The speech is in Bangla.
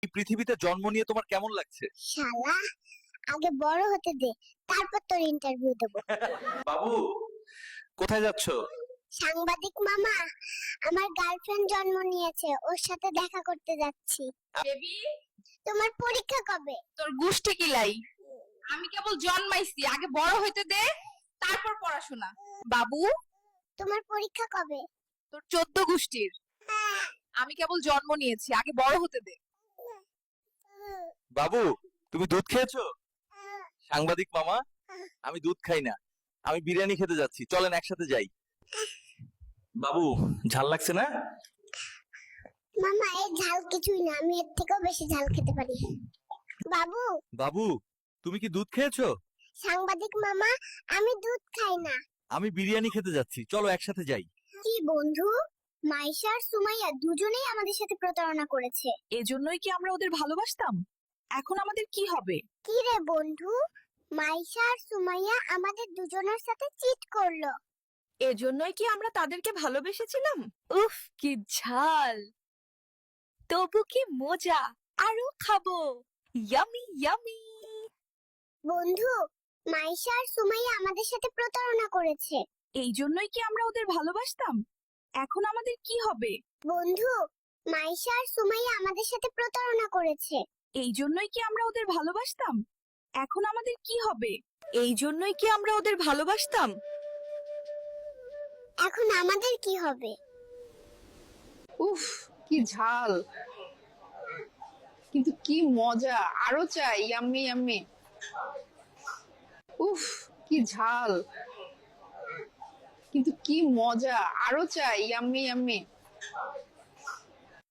এই পৃথিবীতে জন্ম নিয়ে তোমার কেমন লাগছে? শালা, আগে বড় হতে দে, তারপর তোর ইন্টারভিউ দেবো। বাবু, কোথায় যাচ্ছ? সাংবাদিক মামা, আমার গার্লফ্রেন্ড জন্ম নিয়েছে, ওর সাথে দেখা করতে যাচ্ছি। বেবি, তোমার পরীক্ষা কবে? তোর গুষ্টি কিলাই। আমি কেবল জন্মাইছি, আগে বড় হইতে দে, তারপর পড়াশোনা। বাবু, তোমার পরীক্ষা কবে? তোর 14 গুষ্টির। আমি কেবল জন্ম নিয়েছি, আগে বড় হতে দে। বাবু, তুমি দুধ খেয়েছো? সাংবাদিক মামা, আমি দুধ খাই না, আমি বিরিয়ানি খেতে যাচ্ছি, চলেন একসাথে যাই। বাবু, ঝাল লাগছে না? মামা, এই ঝাল কিছুই না, আমি এর থেকেও বেশি ঝাল খেতে পারি। বাবু, বাবু, তুমি কি দুধ খেয়েছো? সাংবাদিক মামা, আমি দুধ খাই না। আমি বিরিয়ানি খেতে যাচ্ছি, চলো একসাথে যাই। কি বন্ধু, মাইশা আর সুমাইয়া দুজনেই আমাদের সাথে প্রতারণা করেছে। এজন্যই কি আমরা ওদের ভালোবাসতাম? এখন আমাদের কি হবে? কি রে বন্ধু, মাইশা আর সুমাইয়া আমাদের দুজনের সাথে চিট করলো। এজন্যই কি আমরা তাদেরকে ভালোবেসেছিলাম? উফ, কি ঝাল, তবু কি মজা, আরো খাবো। Yummy yummy. বন্ধু, মাইশা আর সুমাইয়া আমাদের সাথে প্রতারণা করেছে। এই জন্যই কি আমরা ওদের ভালোবাসতাম? এখন আমাদের কি হবে? বন্ধু, মাইশা আর সুমাইয়া আমাদের সাথে প্রতারণা করেছে। এই জন্যই কি আমরা ওদের ভালোবাসতাম? এখন আমাদের কি হবে? এই জন্যই কি আমরা ওদের ভালোবাসতাম? এখন আমাদের কি হবে? উফ, কি ঝাল, কিন্তু কি মজা, আরো চাই। Yummy yummy. উফ, কি ঝাল, কিন্তু কি মজা, আরো চাই। Yummy yummy.